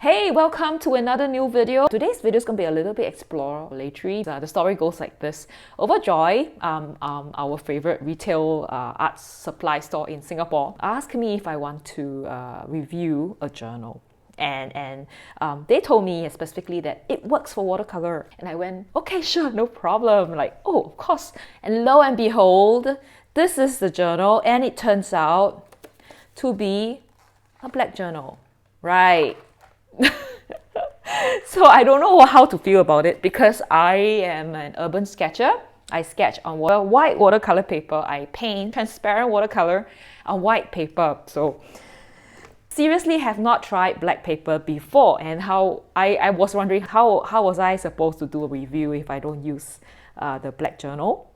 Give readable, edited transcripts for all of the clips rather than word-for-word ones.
Hey, welcome to another new video. Today's video is going to be a little bit exploratory. The story goes like this. Overjoyed, our favorite retail arts supply store in Singapore, asked me if I want to review a journal. And they told me specifically that it works for watercolor. And I went, okay, sure, no problem. Like, oh, of course. And lo and behold, this is the journal. And it turns out to be a black journal. Right. So I don't know how to feel about it because I am an urban sketcher. I sketch on white watercolor paper. I paint transparent watercolor on white paper. So seriously have not tried black paper before, and how I was wondering how was I supposed to do a review if I don't use the black journal.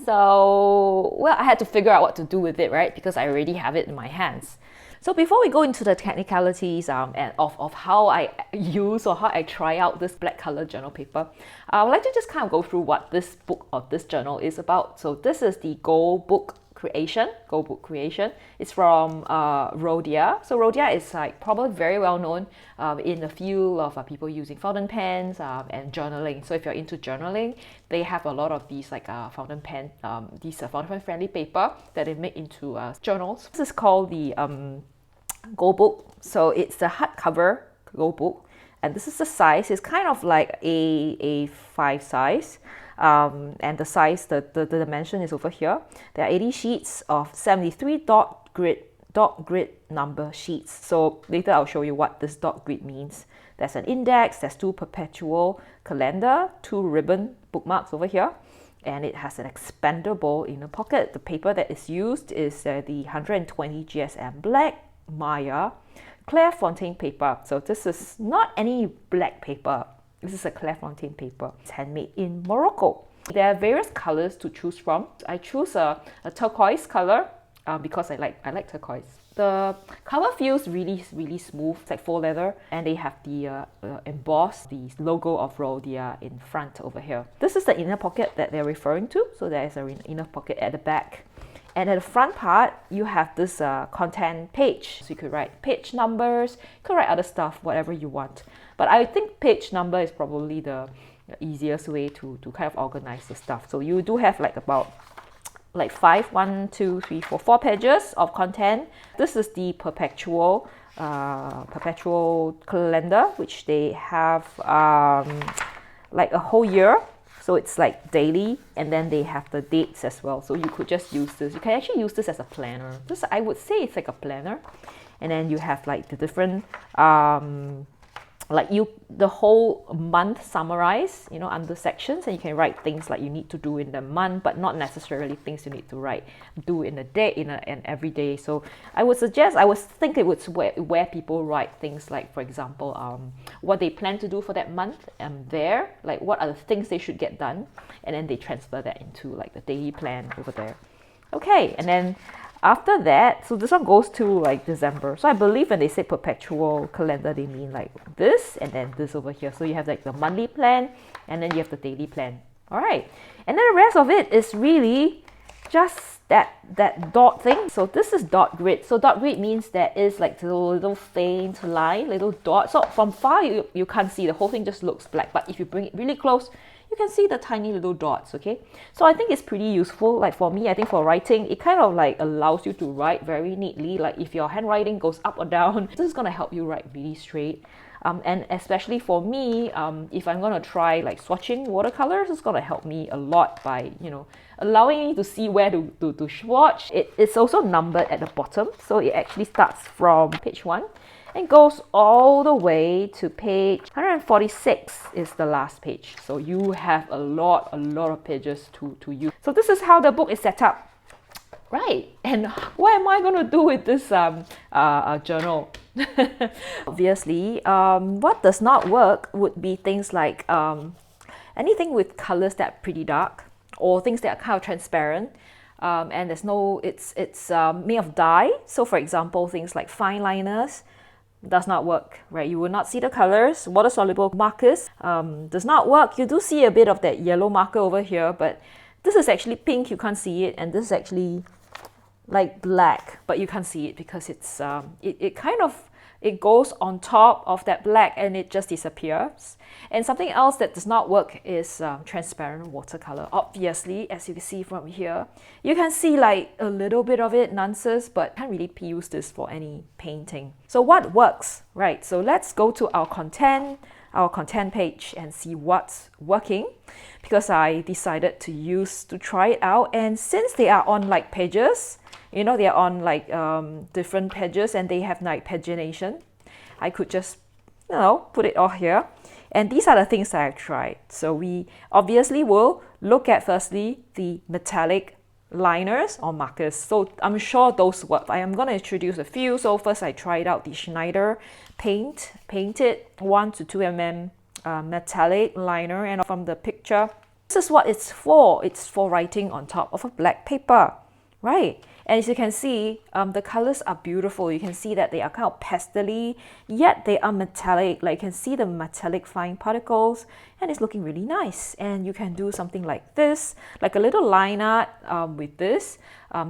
So well, I had to figure out what to do with it, right? Because I already have it in my hands. So before we go into the technicalities of how I use or how I try out this black color journal paper, I would like to just kind of go through what this book or this journal is about. So this is the Goalbook Creation. It's from Rhodia. So Rhodia is like probably very well known in the field of people using fountain pens and journaling. So if you're into journaling, they have a lot of these like fountain pen friendly paper that they make into journals. This is called the Goalbook. So it's the hardcover Goalbook, and this is the size. It's kind of like A5 size. And the size, the dimension is over here. There are 80 sheets of 73 dot grid number sheets. So later I'll show you what this dot grid means. There's an index, there's 2 perpetual calendar, 2 ribbon bookmarks over here, and it has an expandable inner pocket. The paper that is used is the 120 GSM Black Maya Clairefontaine paper. So this is not any black paper. This is a Clairefontaine paper. It's handmade in Morocco. There are various colors to choose from. I choose a turquoise color because I like turquoise. The cover feels really smooth. It's like faux leather, and they have the embossed the logo of Rhodia in front over here. This is the inner pocket that they're referring to. So there is an inner pocket at the back. And at the front part, you have this content page. So you could write page numbers, you could write other stuff, whatever you want. But I think page number is probably the easiest way to kind of organize the stuff. So you do have like about like 4 pages of content. This is the perpetual calendar, which they have like a whole year. So it's like daily, and then they have the dates as well. So you could just use this. You can actually use this as a planner. This, I would say, it's like a planner. And then you have like the different, the whole month summarized, under sections, and you can write things like you need to do in the month, but not necessarily things you need to do in a day, and every day. So I would think it was where people write things like, for example, what they plan to do for that month, and like what are the things they should get done, and then they transfer that into like the daily plan over there. Okay, and then after that, so this one goes to like December. So I believe when they say perpetual calendar, they mean like this and then this over here. So you have like the monthly plan, and then you have the daily plan. All right, and then the rest of it is really just that dot thing. So this is dot grid. So dot grid means there is like the little faint line, little dot. So from far you can't see, the whole thing just looks black. But if you bring it really close, you can see the tiny little dots, okay? So I think it's pretty useful. Like for me, I think for writing, it kind of like allows you to write very neatly. Like if your handwriting goes up or down, this is going to help you write really straight. And especially for me, if I'm going to try like swatching watercolors, it's going to help me a lot by, allowing me to see where to swatch. It's also numbered at the bottom. So it actually starts from page 1 and goes all the way to page 146 is the last page. So you have a lot of pages to use. So this is how the book is set up. Right, and what am I going to do with this journal? Obviously, what does not work would be things like anything with colors that are pretty dark, or things that are kind of transparent. And it's made of dye. So for example, things like fine liners does not work, right? You will not see the colors. Water-soluble markers does not work. You do see a bit of that yellow marker over here, but this is actually pink, you can't see it, and this is actually like black, but you can't see it because it's it goes on top of that black and it just disappears. And something else that does not work is transparent watercolor. Obviously, as you can see from here, you can see like a little bit of it, nonsense, but can't really use this for any painting. So what works, right? So let's go to our content page and see what's working, because I decided to try it out. And since they are on like pages, you know, they are on like different pages and they have like pagination, I could just, you know, put it all here. And these are the things that I've tried. So we obviously will look at firstly the metallic liners or markers. So I'm sure those work. I am going to introduce a few. So first I tried out the Schneider painted 1 to 2 mm metallic liner. And from the picture, this is what it's for. It's for writing on top of a black paper, right? And as you can see, the colors are beautiful. You can see that they are kind of pastel-y, yet they are metallic. Like you can see the metallic fine particles, and it's looking really nice. And you can do something like this, like a little line art with this.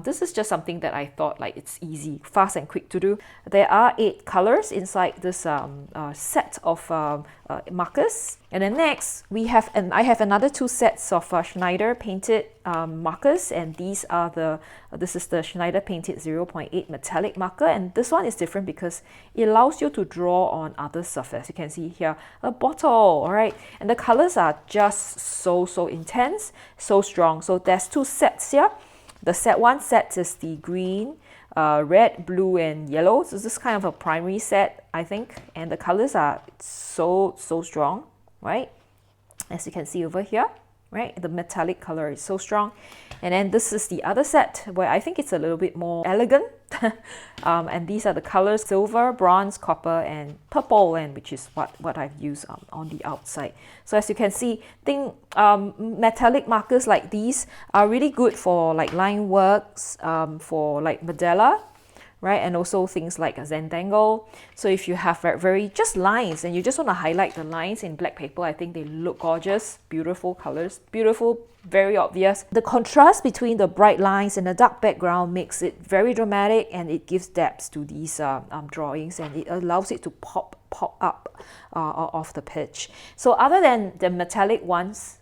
This is just something that I thought like it's easy, fast and quick to do. There are 8 colors inside this set of markers. And then next, I have another 2 sets of Schneider painted markers, and this is the Schneider painted 0.8 metallic marker, and this one is different because it allows you to draw on other surface. You can see here a bottle, all right, and the colors are just so intense, so strong. So there's 2 sets here. The one set is the green, red, blue, and yellow. So this is kind of a primary set, I think, and the colors are so strong, right? As you can see over here, right? The metallic color is so strong. And then this is the other set where I think it's a little bit more elegant. And these are the colors: silver, bronze, copper, and purple, and which is what I've used on the outside. So as you can see, metallic markers like these are really good for like line works, for like mandala, right? And also things like a Zentangle. So if you have very just lines and you just want to highlight the lines in black paper, I think they look gorgeous. Beautiful colors, beautiful, very obvious. The contrast between the bright lines and the dark background makes it very dramatic, and it gives depth to these drawings, and it allows it to pop up off the page. So other than the metallic ones,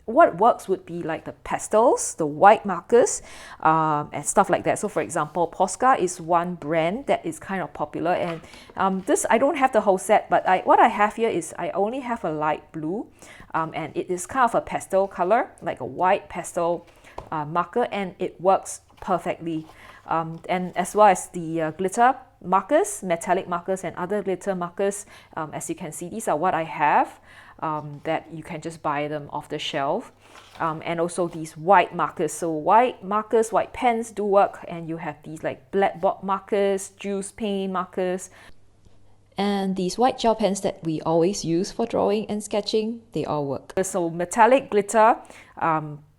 what works would be like the pastels, the white markers, and stuff like that. So for example, Posca is one brand that is kind of popular, and this, I don't have the whole set, but what I have here is I only have a light blue, and it is kind of a pastel color, like a white pastel marker, and it works perfectly. And as well as the glitter markers, metallic markers, and other glitter markers, as you can see, these are what I have, that you can just buy them off the shelf. And also these white markers. So white markers, white pens do work, and you have these like blackboard markers, juice paint markers, and these white gel pens that we always use for drawing and sketching, they all work. So metallic, glitter,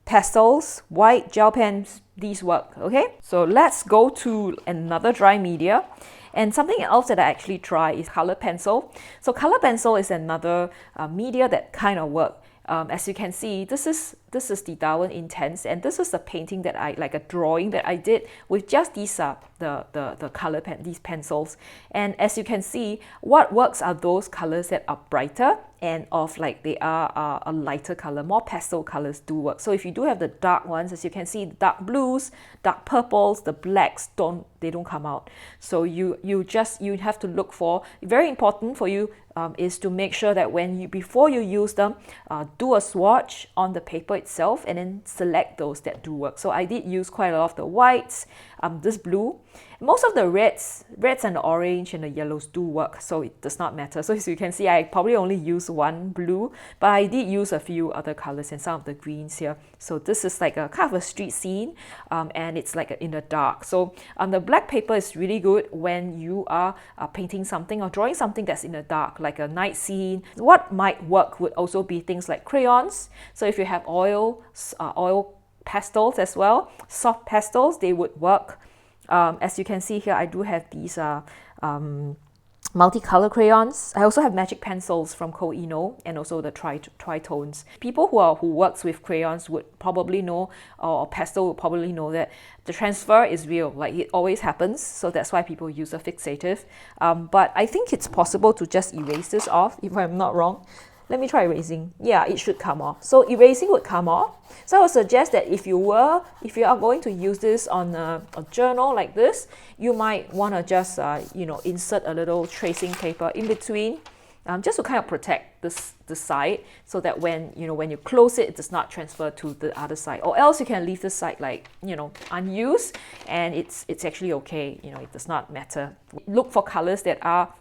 pastels, white gel pens, these work, okay? So let's go to another dry media. And something else that I actually try is color pencil. So color pencil is another media that kind of work. As you can see, this is the Darwin Intense, and this is the painting that a drawing that I did with just these the color pen, these pencils. And as you can see, what works are those colors that are brighter and of like they are a lighter color, more pastel colors do work. So if you do have the dark ones, as you can see, dark blues, dark purples, the blacks don't come out. So you have to look for, very important for you is to make sure that before you use them, do a swatch on the paper itself and then select those that do work. So I did use quite a lot of the whites, this blue. Most of the reds and the orange and the yellows do work, so it does not matter. So as you can see, I probably only use one blue, but I did use a few other colors and some of the greens here. So this is like a kind of a street scene, and it's like in the dark. So the black paper is really good when you are painting something or drawing something that's in the dark, like a night scene. What might work would also be things like crayons. So if you have oil pastels as well, soft pastels, they would work. As you can see here, I do have these multicolor crayons. I also have magic pencils from Koino and also the tritones. People who works with crayons would probably know, or pastel would probably know that the transfer is real, like it always happens. So that's why people use a fixative. But I think it's possible to just erase this off, if I'm not wrong. Let me try erasing. Yeah, it should come off. So erasing would come off. So I would suggest that if you are going to use this on a journal like this, you might want to just insert a little tracing paper in between, just to kind of protect the side, so that when you close it, it does not transfer to the other side. Or else you can leave this side like unused, and it's actually okay. It does not matter. Look for colors that are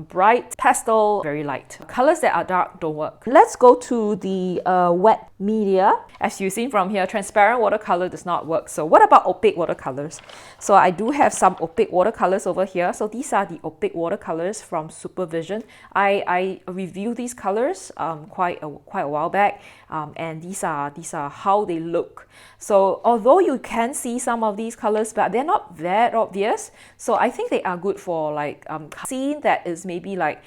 bright, pastel, very light. Colors that are dark don't work. Let's go to the wet media. As you've seen from here, transparent watercolor does not work. So what about opaque watercolors? So I do have some opaque watercolors over here. So these are the opaque watercolors from Supervision. I reviewed these colors quite a while back, and these are how they look. So although you can see some of these colors, but they're not that obvious, so I think they are good for like scene that is maybe like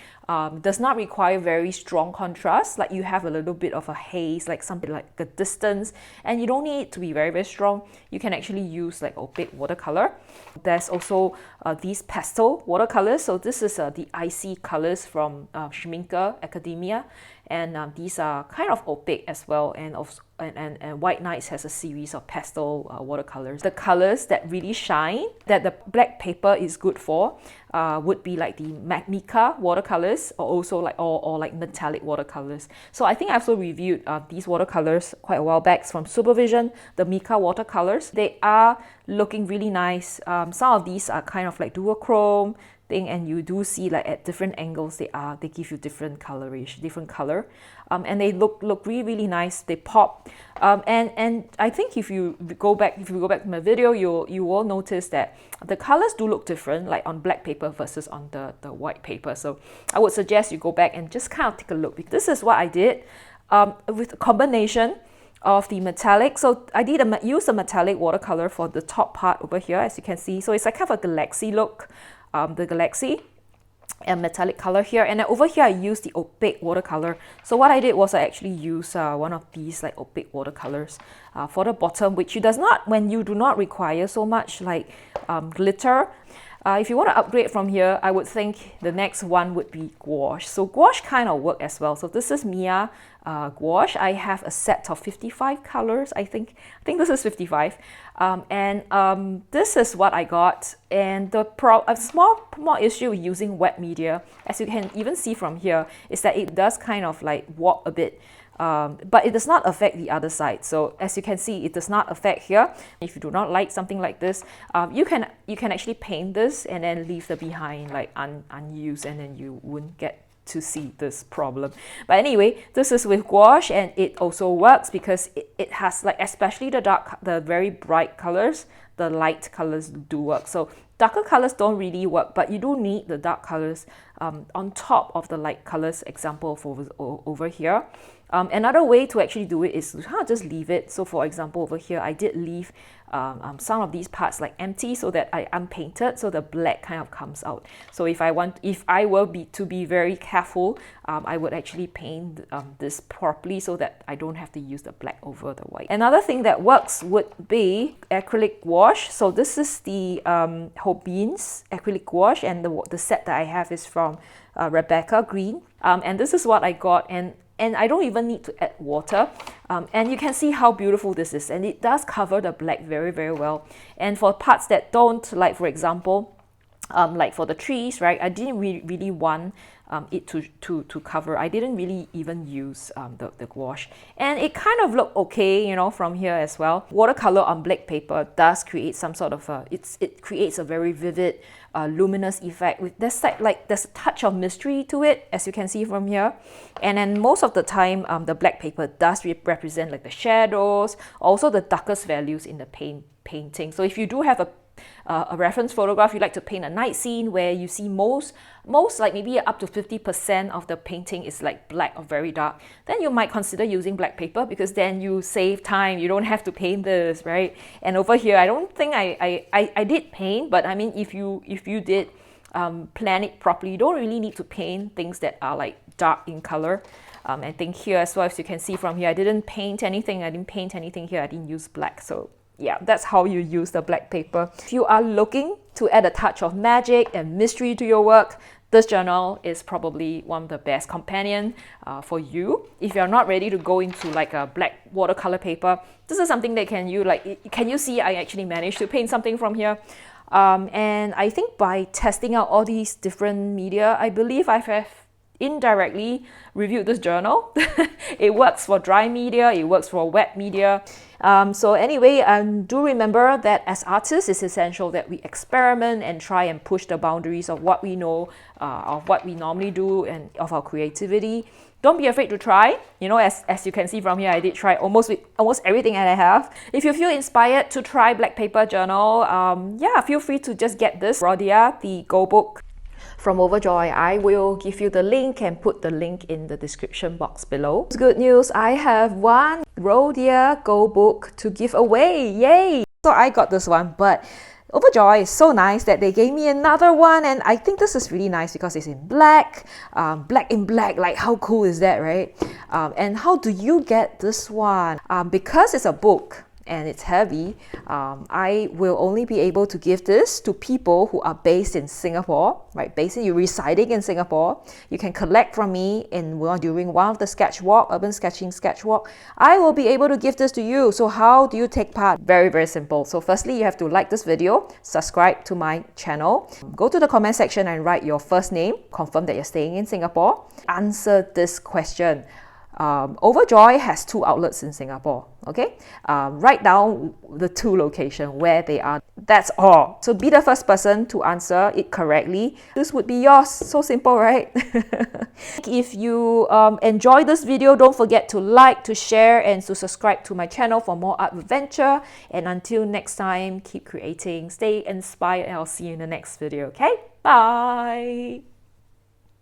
does not require very strong contrast, like you have a little bit of a haze, like something like a distance, and you don't need it to be very strong. You can actually use like opaque watercolor. There's also these pastel watercolors. So this is the icy colors from Schminke Academia, and these are kind of opaque as well, and White Nights has a series of pastel watercolors. The colors that really shine, that the black paper is good for, would be like the mica watercolors, or also like or like metallic watercolors. So I think I also reviewed these watercolors quite a while back from Supervision, the mica watercolors. They are looking really nice. Some of these are kind of like duochrome thing, and you do see like at different angles they give you different coloration, different color, and they look really nice. They pop, and I think if you go back to my video, you will notice that the colors do look different, like on black paper versus on the white paper. So I would suggest you go back and just kind of take a look. This is what I did with a combination of the metallic. So I did use a metallic watercolor for the top part over here, as you can see. So it's like kind of a galaxy look. The galaxy and metallic color here, and then over here I used the opaque watercolor. So what I did was I actually used one of these like opaque watercolors for the bottom, which when you do not require so much like glitter. If you want to upgrade from here, I would think the next one would be gouache. So gouache kind of work as well. So this is Mia gouache. I have a set of 55 colors, I think this is 55, and this is what I got. And a small issue with using wet media, as you can even see from here, is that it does kind of like warp a bit. But it does not affect the other side. So as you can see, it does not affect here. If you do not like something like this, you can actually paint this and then leave the behind like unused, and then you wouldn't get to see this problem. But anyway, this is with gouache, and it also works because it has like, especially the very bright colors, the light colors do work. So darker colors don't really work, but you do need the dark colors on top of the light colors, example over here. Another way to actually do it is to kind of just leave it. So for example, over here, I did leave some of these parts like empty, so that I unpainted, so the black kind of comes out. So if I were to be very careful, I would actually paint this properly, so that I don't have to use the black over the white. Another thing that works would be acrylic gouache. So this is the Hobin's acrylic gouache, and the set that I have is from Rebecca Green, and this is what I got, and I don't even need to add water, and you can see how beautiful this is, and it does cover the black very well. And for parts that don't, like for example, like for the trees, right, I didn't really want it to cover. I didn't really even use the gouache, and it kind of looked okay, from here as well. Watercolor on black paper does create some sort of it creates a very vivid luminous effect. There's a touch of mystery to it, as you can see from here. And then most of the time, the black paper does represent like the shadows, also the darkest values in the painting. So if you do have a reference photograph, you like to paint a night scene where you see most like maybe up to 50% of the painting is like black or very dark, then you might consider using black paper, because then you save time. You don't have to paint this, right? And over here, I don't think I did paint, but I mean, if you did plan it properly. You don't really need to paint things that are like dark in color. I think here as well, as you can see from here, I didn't paint anything. I didn't paint anything here. I didn't use black. So yeah, that's how you use the black paper. If you are looking to add a touch of magic and mystery to your work, this journal is probably one of the best companion for you. If you're not ready to go into like a black watercolor paper, this is something that can you see I actually managed to paint something from here. And I think by testing out all these different media, I believe I have indirectly reviewed this journal. It works for dry media, it works for wet media. So anyway, do remember that as artists, it's essential that we experiment and try and push the boundaries of what we know, of what we normally do, and of our creativity. Don't be afraid to try. You know, as you can see from here, I did try almost everything that I have. If you feel inspired to try black paper journal, yeah, feel free to just get this Rhodia, the Goalbook from Overjoyed. I will give you the link and put the link in the description box below. It's good news. I have one Rhodia Goalbook to give away. Yay! So I got this one, but Overjoyed is so nice that they gave me another one, and I think this is really nice because it's in black, black in black. Like, how cool is that, right? And how do you get this one? Because it's a book and it's heavy, I will only be able to give this to people who are based in Singapore, right? Basically, you're residing in Singapore. You can collect from me during one of the sketchwalk, urban sketching sketchwalk. I will be able to give this to you. So how do you take part? Very, very simple. So firstly, you have to like this video, subscribe to my channel, go to the comment section and write your first name, confirm that you're staying in Singapore, answer this question. Overjoyed has 2 outlets in Singapore, okay? Write down the 2 locations where they are. That's all. So be the first person to answer it correctly. This would be yours. So simple, right? If you enjoy this video, don't forget to like, to share, and to subscribe to my channel for more art adventure. And until next time, keep creating, stay inspired, and I'll see you in the next video, okay? Bye!